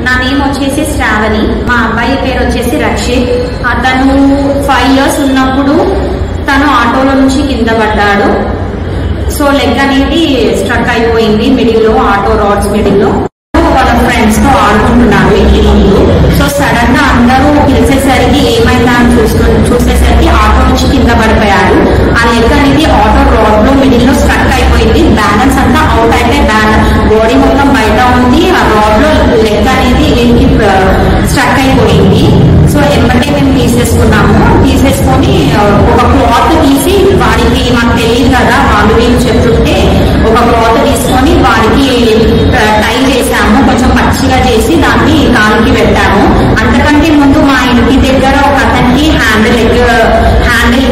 నా నేమ్ వచ్చేసి శ్రావణి, మా అబ్బాయి పేరు వచ్చేసి రక్షిత్. అతను 5 years ఉన్నప్పుడు తను ఆటోలో నుంచి కింద పడ్డాడు. సో లెగ్ అనేది స్ట్రక్ అయిపోయింది మిడిల్ లో, ఆటో రాడ్స్ మిడిల్ లో. వాళ్ళ ఫ్రెండ్స్ తో ఆడుకుంటున్నారు ఇంటి ముందు. సో సడన్ గా అందరూ పిలిచేసరికి ఏమైందా అని చూసేసరికి ఆటో నుంచి కింద పడిపోయాడు. ఆ లెగ్ అనేది ఆటో రాడ్ లో మిడిల్ లో స్ట్రక్ అయిపోయింది. బ్యాలెన్స్ అంతా అవుట్ అయితే బాడీ మొత్తం బయట ఉంది. ఆ రాడ్ లో లెగ్ అనేది స్ట్రక్ అయిపోయింది. సో ఎంబటే మేము తీసేసుకొని ఒక క్లాత్ తీసి వాడికి, మాకు తెలియదు కదా వాళ్ళు వీళ్ళు చెప్తుంటే, ఒక క్లాత్ తీసుకొని వాడికి టై చేసాము. కొంచెం పచ్చిగా చేసి దాన్ని కాలుకి పెట్టాము. అంతకంటే ముందు మా ఇంటి దగ్గర ఒక అతనికి హ్యాండిల్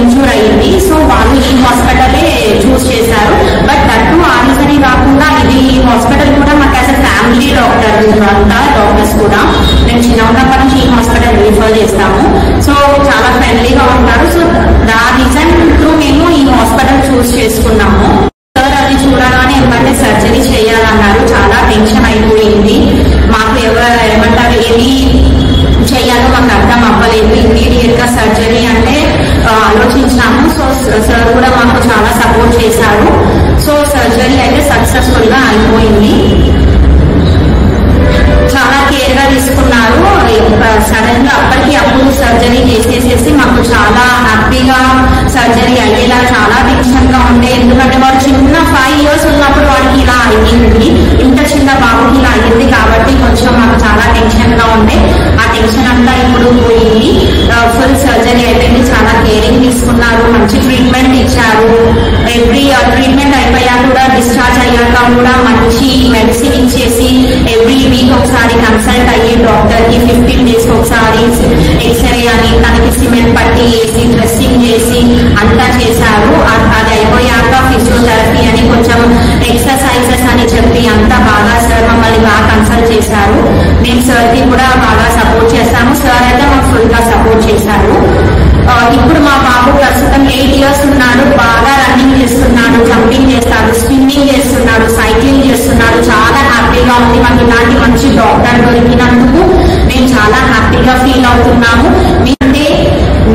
ఇంజూర్ అయ్యింది. సో వాళ్ళు ఈ హాస్పిటలే చూస్ చేశారు. బట్ దట్టు ఆ రీజనే కాకుండా ఇది హాస్పిటల్ కూడా మాకు యాజ్ అ ఫ్యామిలీ డాక్టర్ అంతా డాక్టర్స్ కూడా మేము చిన్న ఉన్నప్పటి నుంచి ఈ హాస్పిటల్ రిఫర్ చేస్తాము. సో చాలా ఫ్రెండ్లీగా ఉంటారు. సో దా రీజన్ త్రూ మేము ఈ హాస్పిటల్ చూస్ చేసుకున్నాము. సార్ అది చూడగానే ఏమంటే సర్జరీ చేయాలన్నారు. చాలా టెన్షన్ అయిపోయింది మాకు. ఏమంటారు ఏమి చెయ్యాలో మాకు అర్థం అవ్వలేదు. ఇమ్మీడియట్ గా సర్జరీ అంటే ఆలోచించాము. సో సార్ కూడా మాకు చాలా సపోర్ట్ చేశారు. సో సర్జరీ అయితే సక్సెస్ఫుల్ గా అయిపోయింది. చాలా కేర్ గా తీసుకున్నారు. సడన్ గా అప్పుడు సర్జరీ చేసేసేసి మాకు చాలా హ్యాపీగా సర్జరీ అయ్యేలా చాలా టెన్షన్ గా ఉండే. ఎందుకంటే వాడు చిన్న 5 years ఉన్నప్పుడు వాడికి ఇలా అయ్యింది, ఇంత చిన్న బాబుకి ఇలా అయ్యింది కాబట్టి కొంచెం మాకు చాలా టెన్షన్ గా ఉండే. ఆ టెన్షన్ అంతా ఇప్పుడు పోయింది. ఫుల్ సర్జరీ అయిపోయింది. చాలా కేరింగ్ తీసుకున్నారు, మంచి ట్రీట్మెంట్ ఇచ్చారు. ఎవ్రీ ట్రీట్మెంట్ అయిపోయాక కూడా, డిశ్చార్జ్ అయ్యాక కూడా మంచి మెడిసిన్ ఇచ్చేసి ఎవ్రీ వీక్ ఒకసారి కన్సల్ట్ అయ్యి డాక్టర్ కి 15 days ఒకసారి ఎక్స్రే అని తనకి సిమెంట్ పట్టి వేసి డ్రెస్సింగ్ చేసి అంతా చేశారు. అది అయిపోయాక ఫిజియోథెరపీ అని కొంచెం ఎక్సర్సైజెస్ అని చెప్పి అంతా బాగా సార్ మమ్మల్ని బాగా కన్సల్ట్ చేశారు. మేము సార్ కి కూడా బాగా సపోర్ట్ చేస్తాము. సార్ అయితే మాకు ఫుల్ గా సపోర్ట్ చేశారు. ఇప్పుడు మా బాబు ప్రస్తుతం 8 years ఉన్నాడు. బాగా రన్నింగ్ చేస్తున్నాడు, జంపింగ్ చేస్తాడు, స్విమ్మింగ్ చేస్తున్నాడు, సైక్లింగ్ చేస్తున్నాడు. చాలా హ్యాపీగా ఉంది. మాకు ఇలాంటి మంచి డాక్టర్ దొరికినందుకు మేము చాలా హ్యాపీగా ఫీల్ అవుతున్నాము. అంటే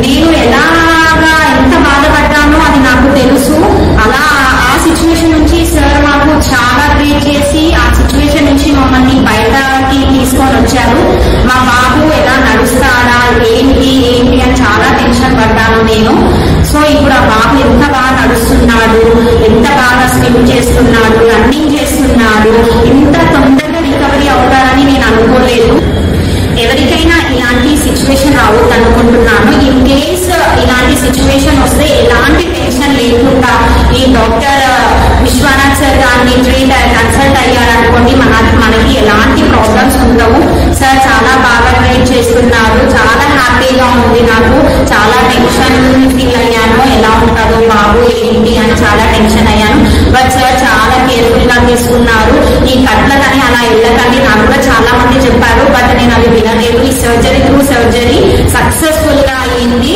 నేను ఎలాగా ఎంత బాధపడ్డానో అది నాకు తెలుసు. అలా ఆ సిచ్యువేషన్ నుంచి సార్ మాకు చాలా ట్రీట్ చేసి ఆ సిచ్యువేషన్ నుంచి మమ్మల్ని బయటకి తీసుకొని వచ్చారు. మా బాబు ఎలా నడుస్తాడా ఏంటి అని చాలా టెన్షన్ పడ్డాను నేను. సో ఇప్పుడు ఆ బాబు ఎంత బాగా నడుస్తున్నాడు, ఎంత బాగా స్విమ్ చేస్తున్నాడు, రన్నింగ్ చేస్తున్నాడు. ఇంత తొందరగా రికవరీ అవుతారని నేను అనుకోలేదు. ఎవరికైనా ఇలాంటి సిచ్యువేషన్ రావద్దు అనుకుంటున్నాను. ఇన్ కేస్ ఇలాంటి సిచ్యువేషన్ వస్తే ఎలాంటి టెన్షన్ లేకుండా ఈ డాక్టర్ విశ్వనాథ్ సార్ గారిని కన్సల్ట్ అయ్యారనుకోండి, మనకి ఎలాంటి ప్రాబ్లమ్స్ ఉండవు. సార్ చాలా బాగా ట్రీట్ చేస్తున్నారు. చాలా హ్యాపీగా ఉంది నాకు. చాలా టెన్షన్ ఫీల్ అయ్యాను, ఎలా ఉంటుందో బాబు ఏంటి అని చాలా టెన్షన్ అయ్యాను. బట్ సార్ చాలా కేర్ఫుల్ గా తీసుకున్నారు. ఈ కట్లకని అలా వెళ్ళకండి నాకు కూడా చాలా మంది చెప్పారు. బట్ నేను అది వినలేదు. ఈ సర్జరీ సక్సెస్ఫుల్ గా అయ్యింది.